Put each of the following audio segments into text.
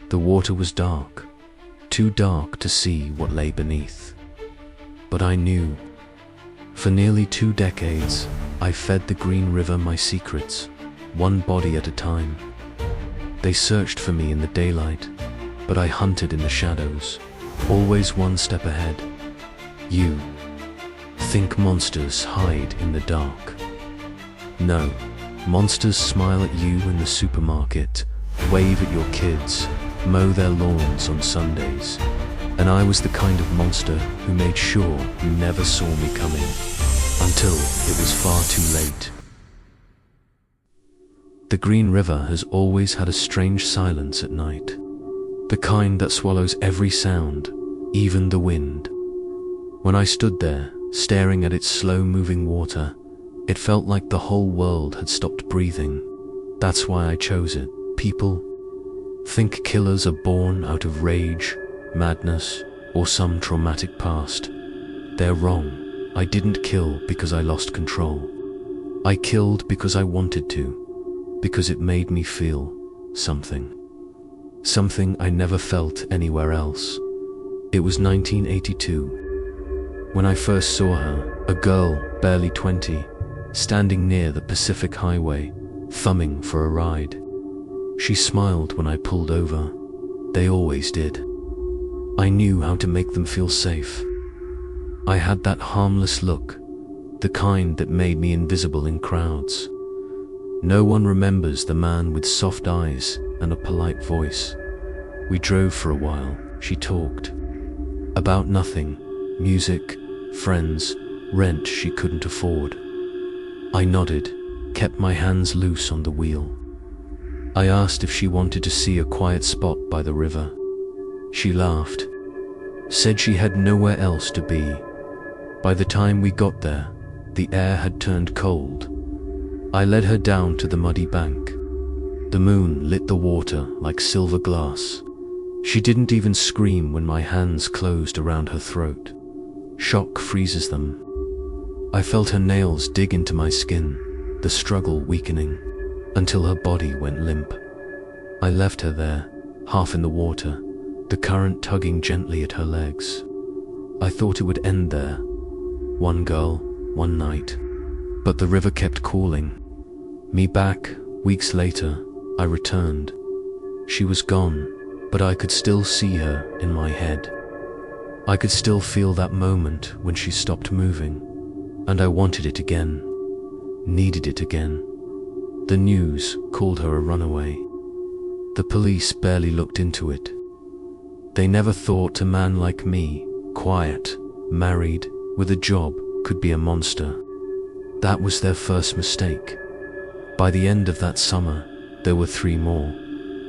The water was dark, too dark to see what lay beneath. But I knew. For nearly 2 decades, I fed the Green River my secrets, one body at a time. They searched for me in the daylight, but I hunted in the shadows, always one step ahead. You think monsters hide in the dark? No, monsters smile at you in the supermarket, wave at your kids, mow their lawns on Sundays. And I was the kind of monster who made sure you never saw me coming, until it was far too late. The Green River has always had a strange silence at night, the kind that swallows every sound, even the wind. When I stood there, staring at its slow-moving water, it felt like the whole world had stopped breathing. That's why I chose it. People think killers are born out of rage, madness, or some traumatic past. They're wrong. I didn't kill because I lost control. I killed because I wanted to, because it made me feel something. Something I never felt anywhere else. It was 1982. When I first saw her, a girl, barely 20, standing near the Pacific Highway, thumbing for a ride. She smiled when I pulled over. They always did. I knew how to make them feel safe. I had that harmless look, the kind that made me invisible in crowds. No one remembers the man with soft eyes and a polite voice. We drove for a while. She talked about nothing, music, friends, rent she couldn't afford. I nodded, kept my hands loose on the wheel. I asked if she wanted to see a quiet spot by the river. She laughed, said she had nowhere else to be. By the time we got there, the air had turned cold. I led her down to the muddy bank. The moon lit the water like silver glass. She didn't even scream when my hands closed around her throat. Shock freezes them. I felt her nails dig into my skin, the struggle weakening, until her body went limp. I left her there, half in the water, the current tugging gently at her legs. I thought it would end there. One girl, one night. But the river kept calling. Me back. Weeks later, I returned. She was gone, but I could still see her in my head. I could still feel that moment when she stopped moving, and I wanted it again, needed it again. The news called her a runaway. The police barely looked into it. They never thought a man like me, quiet, married, with a job, could be a monster. That was their first mistake. By the end of that summer, there were 3 more,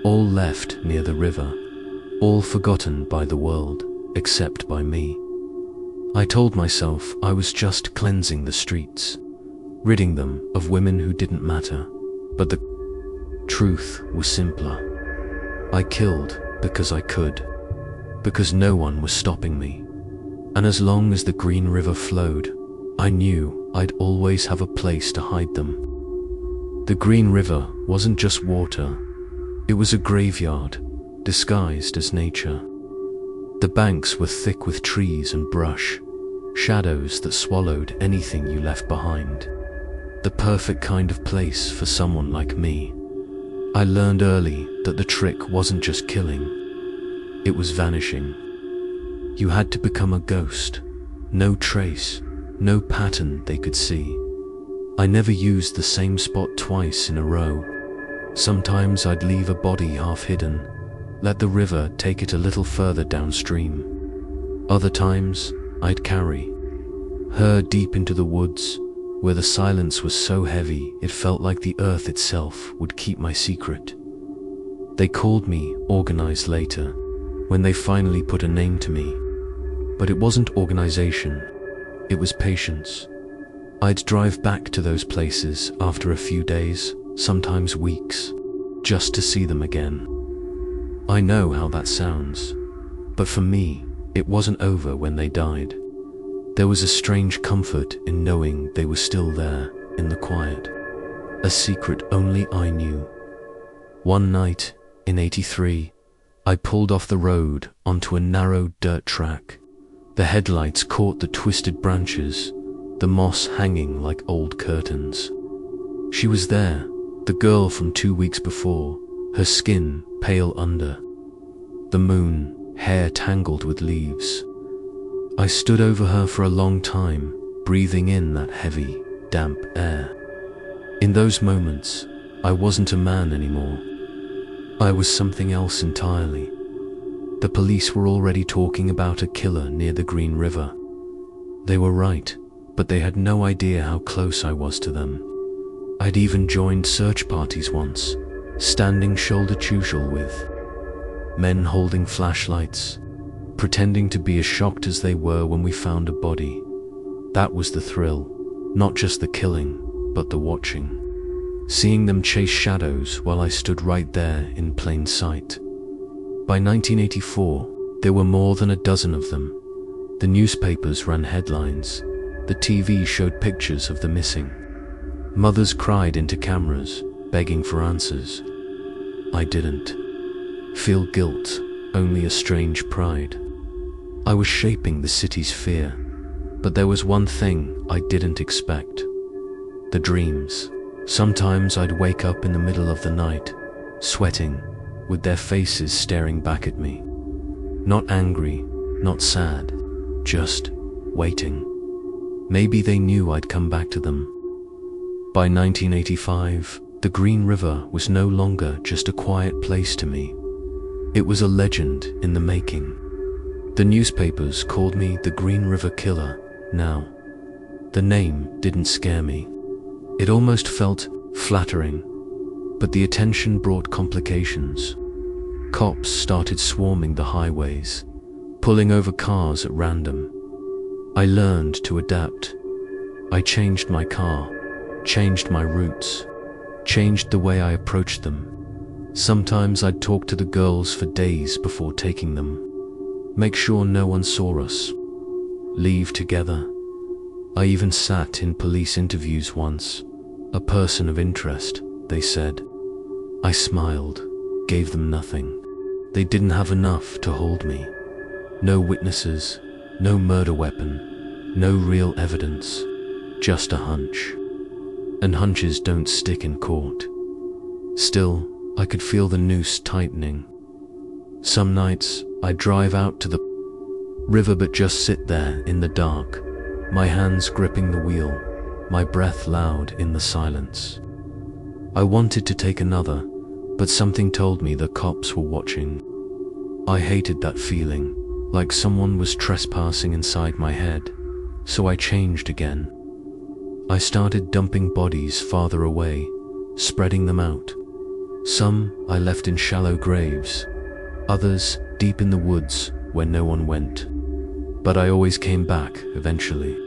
all left near the river, all forgotten by the world, except by me. I told myself I was just cleansing the streets, ridding them of women who didn't matter, but the truth was simpler. I killed because I could, because no one was stopping me. And as long as the Green River flowed, I knew I'd always have a place to hide them. The Green River wasn't just water, it was a graveyard, disguised as nature. The banks were thick with trees and brush, shadows that swallowed anything you left behind. The perfect kind of place for someone like me. I learned early that the trick wasn't just killing, it was vanishing. You had to become a ghost, no trace, no pattern they could see. I never used the same spot twice in a row. Sometimes I'd leave a body half hidden, let the river take it a little further downstream. Other times, I'd carry her deep into the woods, where the silence was so heavy it felt like the earth itself would keep my secret. They called me organized later, when they finally put a name to me. But it wasn't organization, it was patience. I'd drive back to those places after a few days, sometimes weeks, just to see them again. I know how that sounds, but for me, it wasn't over when they died. There was a strange comfort in knowing they were still there, in the quiet. A secret only I knew. One night, in '83, I pulled off the road onto a narrow dirt track. The headlights caught the twisted branches, the moss hanging like old curtains. She was there, the girl from 2 weeks before, her skin pale under the moon, hair tangled with leaves. I stood over her for a long time, breathing in that heavy, damp air. In those moments, I wasn't a man anymore. I was something else entirely. The police were already talking about a killer near the Green River. They were right, but they had no idea how close I was to them. I'd even joined search parties once, standing shoulder to shoulder with men holding flashlights, pretending to be as shocked as they were when we found a body. That was the thrill, not just the killing, but the watching. Seeing them chase shadows while I stood right there in plain sight. By 1984, there were more than a dozen of them. The newspapers ran headlines. The TV showed pictures of the missing. Mothers cried into cameras, begging for answers. I didn't feel guilt, only a strange pride. I was shaping the city's fear, but there was one thing I didn't expect. The dreams. Sometimes I'd wake up in the middle of the night, sweating, with their faces staring back at me. Not angry, not sad, just waiting. Maybe they knew I'd come back to them. By 1985, the Green River was no longer just a quiet place to me. It was a legend in the making. The newspapers called me the Green River Killer now. The name didn't scare me. It almost felt flattering, but the attention brought complications. Cops started swarming the highways, pulling over cars at random. I learned to adapt. I changed my car, changed my routes, changed the way I approached them. Sometimes I'd talk to the girls for days before taking them. Make sure no one saw us. Leave together. I even sat in police interviews once. A person of interest, they said. I smiled, gave them nothing. They didn't have enough to hold me. No witnesses, no murder weapon, no real evidence, just a hunch. And hunches don't stick in court. Still, I could feel the noose tightening. Some nights, I'd drive out to the river but just sit there in the dark, my hands gripping the wheel, my breath loud in the silence. I wanted to take another, but something told me the cops were watching. I hated that feeling, like someone was trespassing inside my head, so I changed again. I started dumping bodies farther away, spreading them out. Some I left in shallow graves, others deep in the woods where no one went. But I always came back eventually.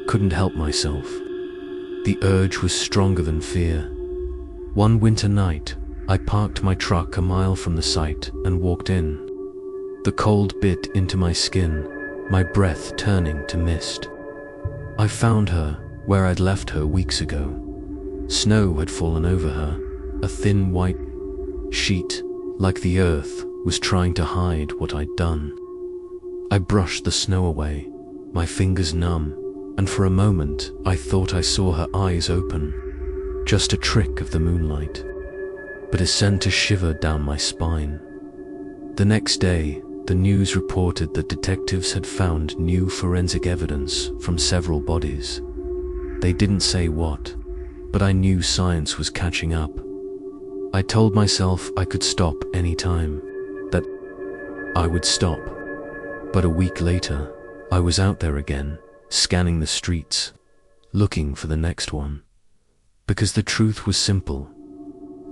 Couldn't help myself. The urge was stronger than fear. One winter night, I parked my truck a mile from the site and walked in. The cold bit into my skin, my breath turning to mist. I found her where I'd left her weeks ago. Snow had fallen over her, a thin white sheet, like the earth was trying to hide what I'd done. I brushed the snow away, my fingers numb, and for a moment I thought I saw her eyes open. Just a trick of the moonlight, but it sent a shiver down my spine. The next day, the news reported that detectives had found new forensic evidence from several bodies. They didn't say what, but I knew science was catching up. I told myself I could stop any time, that I would stop. But a week later, I was out there again, scanning the streets, looking for the next one. Because the truth was simple.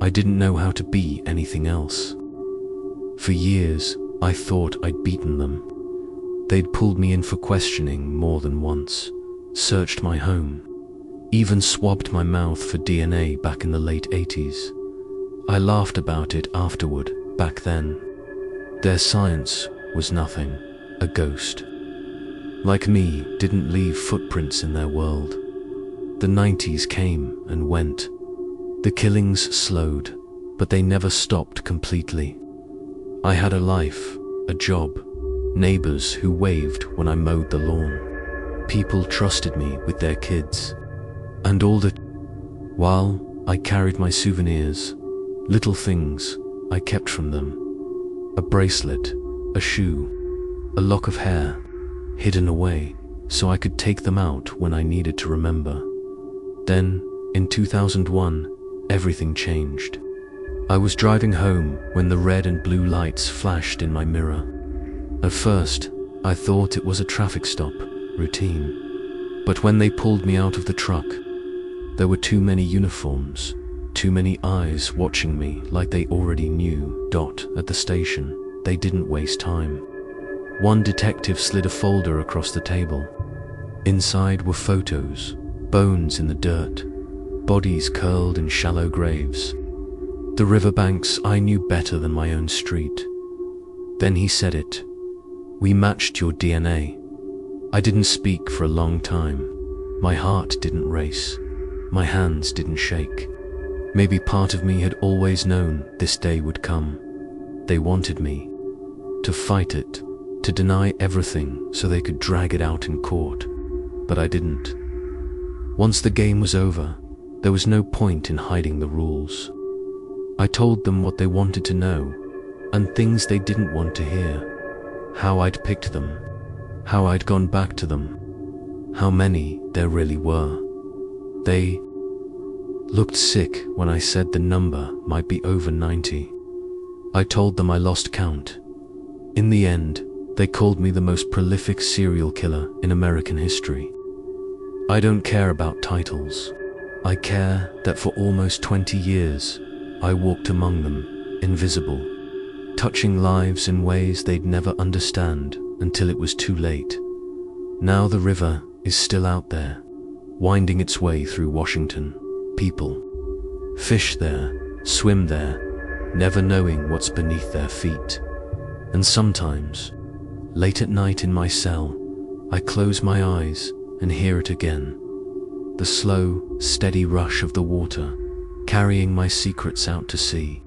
I didn't know how to be anything else. For years, I thought I'd beaten them. They'd pulled me in for questioning more than once, searched my home, even swabbed my mouth for DNA back in the late 80s. I laughed about it afterward, back then. Their science was nothing, a ghost. Like me, didn't leave footprints in their world. The 90s came and went. The killings slowed, but they never stopped completely. I had a life, a job, neighbors who waved when I mowed the lawn. People trusted me with their kids. And all the while I carried my souvenirs, little things I kept from them. A bracelet, a shoe, a lock of hair, hidden away so I could take them out when I needed to remember. Then, in 2001, everything changed. I was driving home when the red and blue lights flashed in my mirror. At first, I thought it was a traffic stop, routine. But when they pulled me out of the truck, there were too many uniforms, too many eyes watching me like they already knew. At the station, they didn't waste time. One detective slid a folder across the table. Inside were photos, bones in the dirt, bodies curled in shallow graves. The riverbanks I knew better than my own street. Then he said it. We matched your DNA. I didn't speak for a long time. My heart didn't race. My hands didn't shake. Maybe part of me had always known this day would come. They wanted me to fight it, to deny everything so they could drag it out in court. But I didn't. Once the game was over, there was no point in hiding the rules. I told them what they wanted to know, and things they didn't want to hear. How I'd picked them, how I'd gone back to them, how many there really were. They looked sick when I said the number might be over 90. I told them I lost count. In the end, they called me the most prolific serial killer in American history. I don't care about titles. I care that for almost 20 years, I walked among them, invisible, touching lives in ways they'd never understand until it was too late. Now the river is still out there, winding its way through Washington. People fish there, swim there, never knowing what's beneath their feet. And sometimes, late at night in my cell, I close my eyes and hear it again. The slow, steady rush of the water, carrying my secrets out to sea.